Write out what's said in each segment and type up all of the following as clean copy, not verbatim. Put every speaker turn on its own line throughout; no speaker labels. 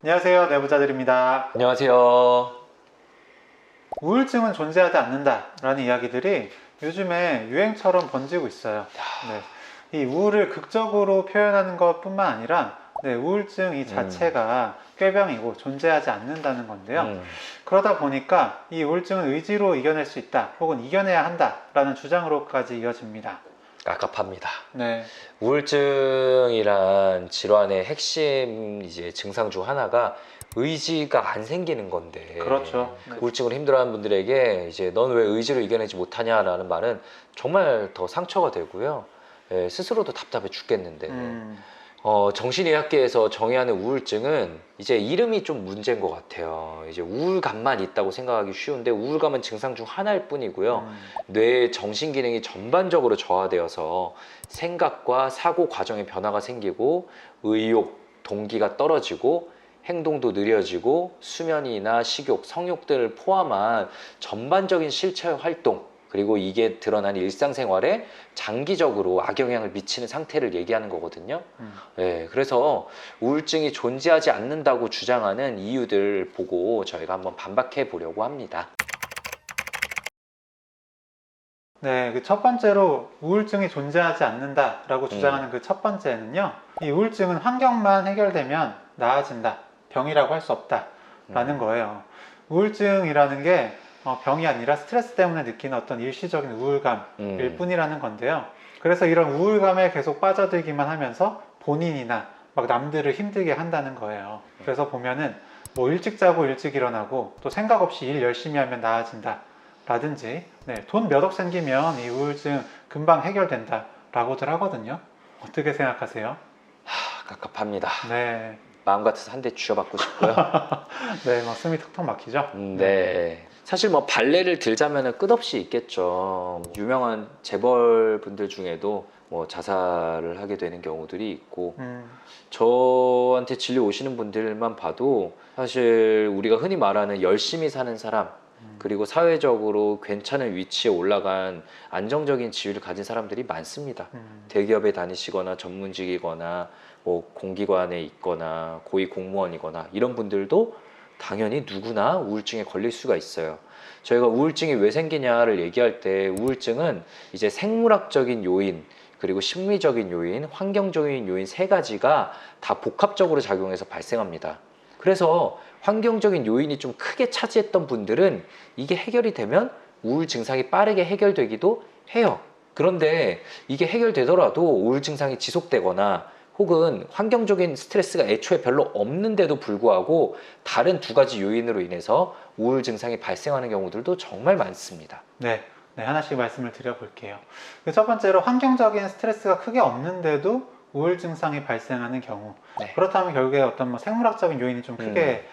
안녕하세요, 내부자들입니다.
안녕하세요.
우울증은 존재하지 않는다라는 이야기들이 요즘에 유행처럼 번지고 있어요. 네, 이 우울을 극적으로 표현하는 것뿐만 아니라 우울증 이 자체가 꾀병이고 존재하지 않는다는 건데요. 그러다 보니까 이 우울증은 의지로 이겨낼 수 있다, 혹은 이겨내야 한다라는 주장으로까지 이어집니다.
깝깝합니다.
네,
우울증이란 질환의 핵심 증상 중 하나가 의지가 안 생기는 건데,
그렇죠. 네.
우울증으로 힘들어하는 분들에게 넌 왜 의지로 이겨내지 못하냐라는 말은 정말 더 상처가 되고요. 스스로도 답답해 죽겠는데, 정신의학계에서 정의하는 우울증은 이름이 좀 문제인 것 같아요. 우울감만 있다고 생각하기 쉬운데, 우울감은 증상 중 하나일 뿐이고요. 뇌의 정신 기능이 전반적으로 저하되어서 생각과 사고 과정에 변화가 생기고, 의욕, 동기가 떨어지고, 행동도 느려지고, 수면이나 식욕, 성욕들을 포함한 전반적인 실체 활동, 그리고 이게 드러난 일상생활에 장기적으로 악영향을 미치는 상태를 얘기하는 거거든요. 그래서 우울증이 존재하지 않는다고 주장하는 이유들 보고 저희가 한번 반박해 보려고 합니다.
네, 그 첫 번째로 우울증이 존재하지 않는다라고 주장하는 그 첫 번째는요, 이 우울증은 환경만 해결되면 나아진다, 병이라고 할 수 없다라는 거예요. 우울증이라는 게 병이 아니라 스트레스 때문에 느끼는 어떤 일시적인 우울감일 뿐이라는 건데요. 그래서 이런 우울감에 계속 빠져들기만 하면서 본인이나 막 남들을 힘들게 한다는 거예요. 그래서 보면은 뭐 일찍 자고 일찍 일어나고, 또 생각 없이 일 열심히 하면 나아진다 라든지, 돈 몇 억 생기면 이 우울증 금방 해결된다 라고들 하거든요. 어떻게 생각하세요?
깝깝합니다.
네,
마음 같아서 한 대 쥐어받고 싶고요.
네, 막 숨이 턱턱 막히죠?
네. 사실 뭐 발레를 들자면 끝없이 있겠죠. 유명한 재벌 분들 중에도 뭐 자살을 하게 되는 경우들이 있고, 저한테 진료 오시는 분들만 봐도 사실 우리가 흔히 말하는 열심히 사는 사람, 그리고 사회적으로 괜찮은 위치에 올라간 안정적인 지위를 가진 사람들이 많습니다. 대기업에 다니시거나 전문직이거나 뭐 공기관에 있거나 고위 공무원이거나 이런 분들도 당연히 누구나 우울증에 걸릴 수가 있어요. 저희가 우울증이 왜 생기냐를 얘기할 때, 우울증은 생물학적인 요인, 그리고 심리적인 요인, 환경적인 요인 세 가지가 다 복합적으로 작용해서 발생합니다. 그래서 환경적인 요인이 좀 크게 차지했던 분들은 이게 해결이 되면 우울 증상이 빠르게 해결되기도 해요. 그런데 이게 해결되더라도 우울 증상이 지속되거나, 혹은 환경적인 스트레스가 애초에 별로 없는데도 불구하고 다른 두 가지 요인으로 인해서 우울 증상이 발생하는 경우들도 정말 많습니다.
네, 하나씩 말씀을 드려볼게요. 첫 번째로 환경적인 스트레스가 크게 없는데도 우울 증상이 발생하는 경우. 그렇다면 결국에 어떤 뭐 생물학적인 요인이 좀 크게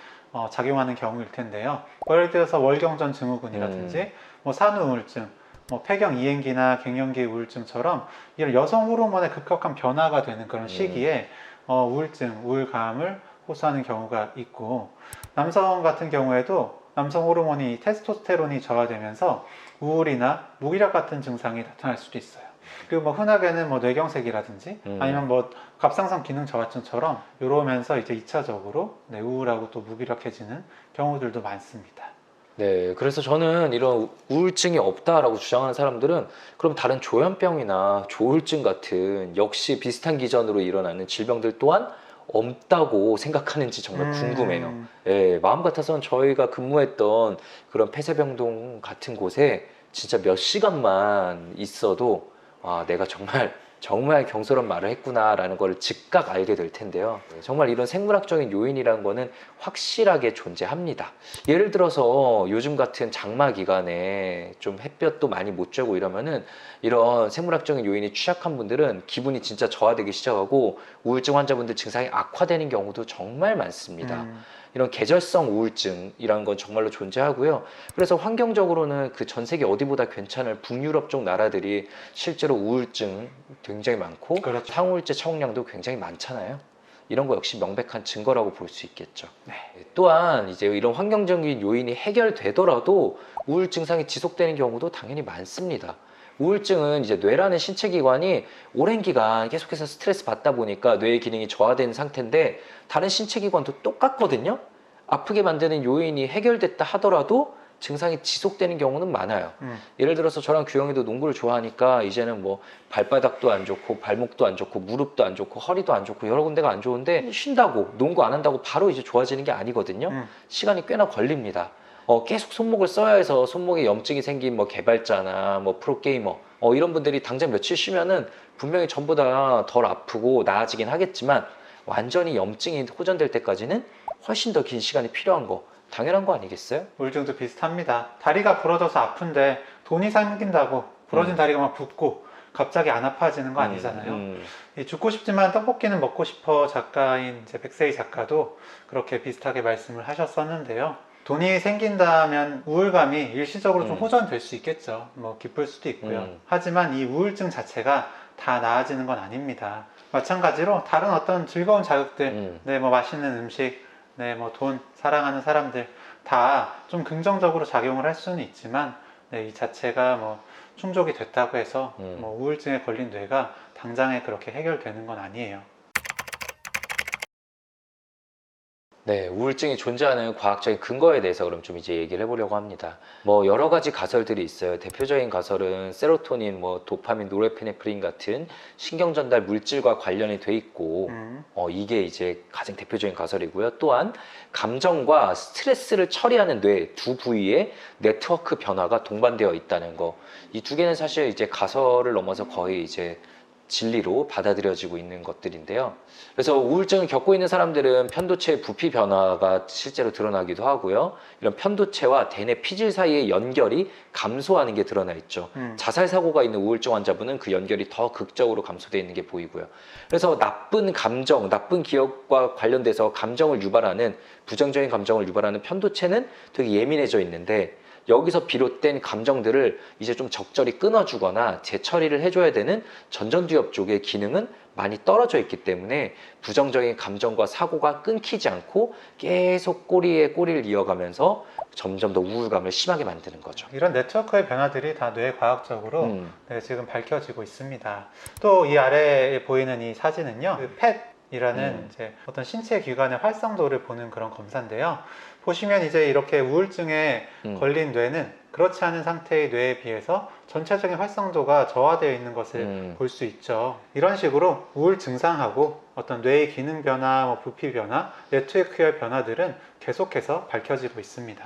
작용하는 경우일 텐데요. 예를 들어서 월경전 증후군이라든지 뭐 산후우울증, 뭐 폐경 이행기나 갱년기 우울증처럼 이런 여성 호르몬의 급격한 변화가 되는 그런 시기에 우울증, 우울감을 호소하는 경우가 있고, 남성 같은 경우에도 남성 호르몬이 테스토스테론이 저하되면서 우울이나 무기력 같은 증상이 나타날 수도 있어요. 그리고 뭐 흔하게는 뭐 뇌경색이라든지 아니면 뭐 갑상선 기능 저하증처럼 이러면서 2차적으로 우울하고 또 무기력해지는 경우들도 많습니다.
네, 그래서 저는 이런 우울증이 없다라고 주장하는 사람들은 그럼 다른 조현병이나 조울증 같은 역시 비슷한 기전으로 일어나는 질병들 또한 없다고 생각하는지 정말 궁금해요. 마음 같아서는 저희가 근무했던 그런 폐쇄병동 같은 곳에 진짜 몇 시간만 있어도 내가 정말 경솔한 말을 했구나라는 걸 즉각 알게 될 텐데요. 정말 이런 생물학적인 요인이라는 거는 확실하게 존재합니다. 예를 들어서 요즘 같은 장마 기간에 좀 햇볕도 많이 못 쬐고 이러면은 이런 생물학적인 요인이 취약한 분들은 기분이 진짜 저하되기 시작하고 우울증 환자분들 증상이 악화되는 경우도 정말 많습니다. 이런 계절성 우울증이라는 건 정말로 존재하고요. 그래서 환경적으로는 그 전 세계 어디보다 괜찮을 북유럽 쪽 나라들이 실제로 우울증 굉장히 많고,
그렇죠.
상호일제 처형량도 굉장히 많잖아요. 이런 거 역시 명백한 증거라고 볼 수 있겠죠. 또한 이런 환경적인 요인이 해결되더라도 우울 증상이 지속되는 경우도 당연히 많습니다. 우울증은 이제 뇌라는 신체 기관이 오랜 기간 계속해서 스트레스 받다 보니까 뇌의 기능이 저하된 상태인데 다른 신체 기관도 똑같거든요. 아프게 만드는 요인이 해결됐다 하더라도 증상이 지속되는 경우는 많아요. 예를 들어서 저랑 규영이도 농구를 좋아하니까 이제는 뭐 발바닥도 안 좋고 발목도 안 좋고 무릎도 안 좋고 허리도 안 좋고 여러 군데가 안 좋은데 쉰다고 농구 안 한다고 바로 이제 좋아지는 게 아니거든요. 시간이 꽤나 걸립니다. 계속 손목을 써야 해서 손목에 염증이 생긴 뭐 개발자나 뭐 프로게이머 이런 분들이 당장 며칠 쉬면은 분명히 전보다 덜 아프고 나아지긴 하겠지만 완전히 염증이 호전될 때까지는 훨씬 더 긴 시간이 필요한 거 당연한 거 아니겠어요?
우울증도 비슷합니다. 다리가 부러져서 아픈데 돈이 생긴다고 부러진 다리가 막 붓고 갑자기 안 아파지는 거 아니잖아요. 이 죽고 싶지만 떡볶이는 먹고 싶어 작가인 이제 백세희 작가도 그렇게 비슷하게 말씀을 하셨었는데요. 돈이 생긴다면 우울감이 일시적으로 좀 호전될 수 있겠죠. 뭐 기쁠 수도 있고요. 하지만 이 우울증 자체가 다 나아지는 건 아닙니다. 마찬가지로 다른 어떤 즐거운 자극들, 네, 뭐 맛있는 음식, 네, 뭐 돈, 사랑하는 사람들 다 좀 긍정적으로 작용을 할 수는 있지만, 네, 이 자체가 뭐 충족이 됐다고 해서 뭐 우울증에 걸린 뇌가 당장에 그렇게 해결되는 건 아니에요.
네, 우울증이 존재하는 과학적인 근거에 대해서 그럼 좀 이제 얘기를 해보려고 합니다. 뭐 여러 가지 가설들이 있어요. 대표적인 가설은 세로토닌, 뭐 도파민, 노르에피네프린 같은 신경 전달 물질과 관련이 돼 있고, 이게 이제 가장 대표적인 가설이고요. 또한 감정과 스트레스를 처리하는 뇌 두 부위의 네트워크 변화가 동반되어 있다는 거. 이 두 개는 사실 이제 가설을 넘어서 거의 이제 진리로 받아들여지고 있는 것들인데요. 그래서 우울증을 겪고 있는 사람들은 편도체 부피 변화가 실제로 드러나기도 하고요. 이런 편도체와 대뇌 피질 사이의 연결이 감소하는 게 드러나 있죠. 자살 사고가 있는 우울증 환자분은 그 연결이 더 극적으로 감소되어 있는 게 보이고요. 그래서 나쁜 감정, 나쁜 기억과 관련돼서 감정을 유발하는 부정적인 감정을 유발하는 편도체는 되게 예민해져 있는데 여기서 비롯된 감정들을 이제 좀 적절히 끊어주거나 재처리를 해줘야 되는 전전두엽 쪽의 기능은 많이 떨어져 있기 때문에 부정적인 감정과 사고가 끊기지 않고 계속 꼬리에 꼬리를 이어가면서 점점 더 우울감을 심하게 만드는 거죠.
이런 네트워크의 변화들이 다 뇌과학적으로 네, 지금 밝혀지고 있습니다. 또 이 아래에 보이는 이 사진은요, 그 펫이라는 이제 어떤 신체 기관의 활성도를 보는 그런 검사인데요. 보시면 이제 이렇게 우울증에 걸린 뇌는 그렇지 않은 상태의 뇌에 비해서 전체적인 활성도가 저하되어 있는 것을 볼 수 있죠. 이런 식으로 우울 증상하고 어떤 뇌의 기능 변화, 뭐 부피 변화, 네트워크의 변화들은 계속해서 밝혀지고 있습니다.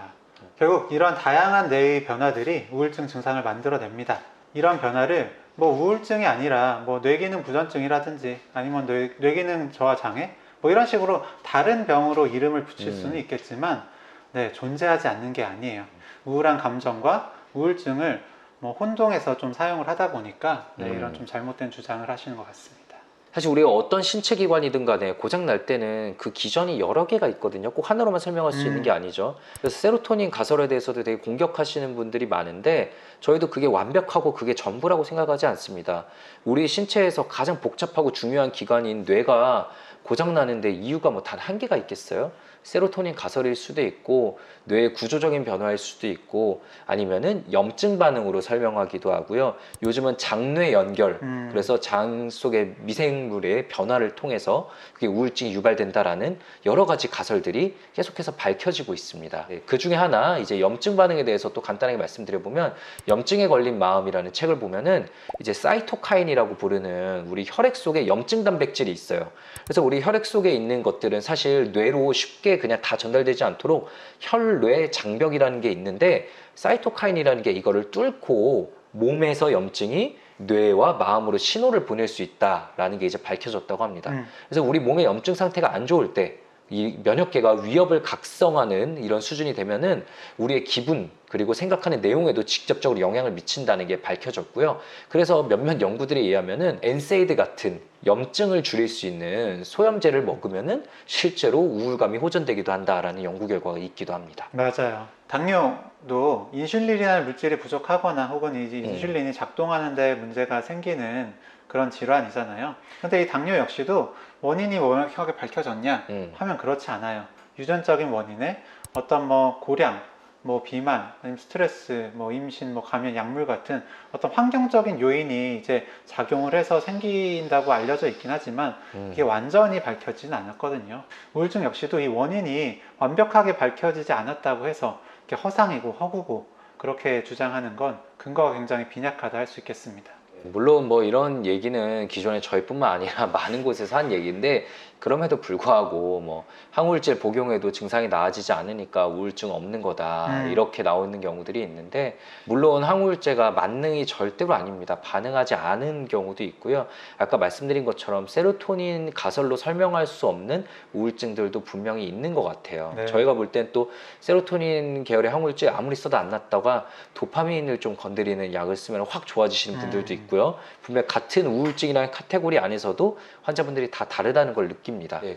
결국 이런 다양한 뇌의 변화들이 우울증 증상을 만들어냅니다. 이런 변화를 뭐 우울증이 아니라 뭐 뇌기능 부전증이라든지 아니면 뇌기능 저하 장애 뭐 이런 식으로 다른 병으로 이름을 붙일 수는 있겠지만 네, 존재하지 않는 게 아니에요. 우울한 감정과 우울증을 뭐 혼동해서 좀 사용을 하다 보니까 네, 이런 좀 잘못된 주장을 하시는 것 같습니다.
사실 우리가 어떤 신체 기관이든 간에 고장 날 때는 그 기전이 여러 개가 있거든요. 꼭 하나로만 설명할 수 있는 게 아니죠. 그래서 세로토닌 가설에 대해서도 되게 공격하시는 분들이 많은데 저희도 그게 완벽하고 그게 전부라고 생각하지 않습니다. 우리 신체에서 가장 복잡하고 중요한 기관인 뇌가 고장 나는데 이유가 뭐 단 한 개가 있겠어요? 세로토닌 가설일 수도 있고 뇌의 구조적인 변화일 수도 있고 아니면은 염증 반응으로 설명하기도 하고요. 요즘은 장뇌 연결, 그래서 장 속의 미생물의 변화를 통해서 그게 우울증이 유발된다라는 여러 가지 가설들이 계속해서 밝혀지고 있습니다. 네, 그 중에 하나 이제 염증 반응에 대해서 또 간단하게 말씀드려보면 염증에 걸린 마음이라는 책을 보면은 이제 사이토카인이라고 부르는 우리 혈액 속에 염증 단백질이 있어요. 그래서 우리 혈액 속에 있는 것들은 사실 뇌로 쉽게 그냥 다 전달되지 않도록 혈뇌 장벽이라는 게 있는데 사이토카인이라는 게 이거를 뚫고 몸에서 염증이 뇌와 마음으로 신호를 보낼 수 있다라는 게 이제 밝혀졌다고 합니다. 그래서 우리 몸의 염증 상태가 안 좋을 때 이 면역계가 위협을 각성하는 이런 수준이 되면은 우리의 기분 그리고 생각하는 내용에도 직접적으로 영향을 미친다는 게 밝혀졌고요. 그래서 몇몇 연구들에 의하면은 엔세이드 같은 염증을 줄일 수 있는 소염제를 먹으면은 실제로 우울감이 호전되기도 한다라는 연구 결과가 있기도 합니다.
맞아요. 당뇨도 인슐린이라는 물질이 부족하거나 혹은 이제 인슐린이 작동하는데 문제가 생기는 그런 질환이잖아요. 근데 이 당뇨 역시도 원인이 명확하게 밝혀졌냐 하면 그렇지 않아요. 유전적인 원인에 어떤 뭐 고량, 뭐 비만, 아니면 스트레스, 뭐 임신, 뭐 감염, 약물 같은 어떤 환경적인 요인이 이제 작용을 해서 생긴다고 알려져 있긴 하지만 이게 완전히 밝혀지진 않았거든요. 우울증 역시도 이 원인이 완벽하게 밝혀지지 않았다고 해서 이렇게 허상이고 허구고 그렇게 주장하는 건 근거가 굉장히 빈약하다 할 수 있겠습니다.
물론 뭐 이런 얘기는 기존에 저희뿐만 아니라 많은 곳에서 한 얘기인데, 그럼에도 불구하고 뭐 항우울제를 복용해도 증상이 나아지지 않으니까 우울증 없는 거다 이렇게 나오는 경우들이 있는데, 물론 항우울제가 만능이 절대로 아닙니다. 반응하지 않은 경우도 있고요. 아까 말씀드린 것처럼 세로토닌 가설로 설명할 수 없는 우울증들도 분명히 있는 것 같아요.
네.
저희가 볼 땐 또 세로토닌 계열의 항우울제 아무리 써도 안 낫다가 도파민을 좀 건드리는 약을 쓰면 확 좋아지시는 분들도 있고요. 분명 같은 우울증이라는 카테고리 안에서도 환자분들이 다 다르다는 걸 느낍니다.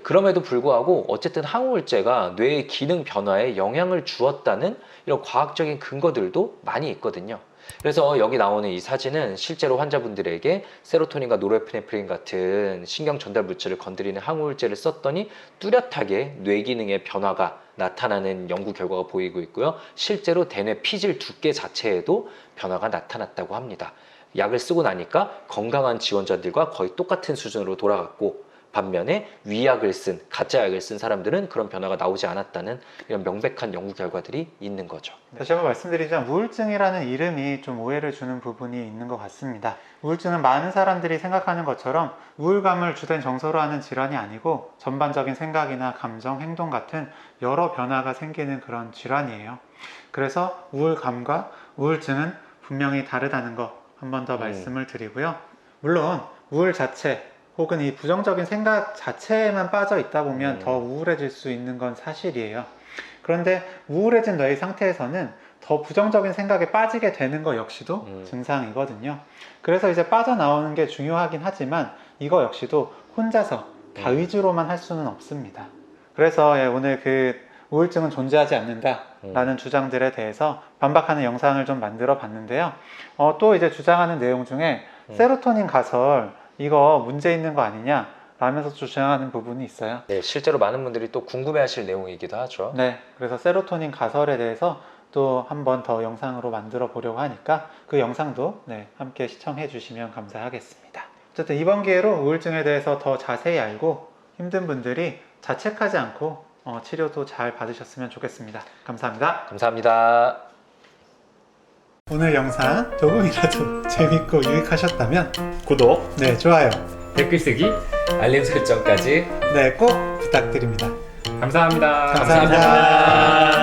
그럼에도 불구하고 어쨌든 항우울제가 뇌의 기능 변화에 영향을 주었다는 이런 과학적인 근거들도 많이 있거든요. 그래서 여기 나오는 이 사진은 실제로 환자분들에게 세로토닌과 노르에피네프린 같은 신경 전달 물질을 건드리는 항우울제를 썼더니 뚜렷하게 뇌 기능의 변화가 나타나는 연구 결과가 보이고 있고요. 실제로 대뇌 피질 두께 자체에도 변화가 나타났다고 합니다. 약을 쓰고 나니까 건강한 지원자들과 거의 똑같은 수준으로 돌아갔고, 반면에 위약을 쓴, 가짜 약을 쓴 사람들은 그런 변화가 나오지 않았다는 이런 명백한 연구 결과들이 있는 거죠.
다시 한번 말씀드리자면 우울증이라는 이름이 좀 오해를 주는 부분이 있는 것 같습니다. 우울증은 많은 사람들이 생각하는 것처럼 우울감을 주된 정서로 하는 질환이 아니고 전반적인 생각이나 감정, 행동 같은 여러 변화가 생기는 그런 질환이에요. 그래서 우울감과 우울증은 분명히 다르다는 거 한 번 더 말씀을 드리고요. 물론 우울 자체 혹은 이 부정적인 생각 자체에만 빠져 있다 보면 더 우울해질 수 있는 건 사실이에요. 그런데 우울해진 뇌의 상태에서는 더 부정적인 생각에 빠지게 되는 것 역시도 증상이거든요. 그래서 이제 빠져나오는 게 중요하긴 하지만 이거 역시도 혼자서 다 위주로만 할 수는 없습니다. 그래서 오늘 그 우울증은 존재하지 않는다 라는 주장들에 대해서 반박하는 영상을 좀 만들어 봤는데요. 또 이제 주장하는 내용 중에 세로토닌 가설 이거 문제 있는 거 아니냐 라면서 주장하는 부분이 있어요.
네, 실제로 많은 분들이 또 궁금해하실 내용이기도 하죠.
네, 그래서 세로토닌 가설에 대해서 또 한 번 더 영상으로 만들어 보려고 하니까 그 영상도 함께 시청해 주시면 감사하겠습니다. 어쨌든 이번 기회로 우울증에 대해서 더 자세히 알고 힘든 분들이 자책하지 않고 치료도 잘 받으셨으면 좋겠습니다. 감사합니다.
감사합니다.
오늘 영상 조금이라도 재밌고 유익하셨다면
구독,
좋아요,
댓글 쓰기,
알림 설정까지
꼭 부탁드립니다.
감사합니다.
감사합니다.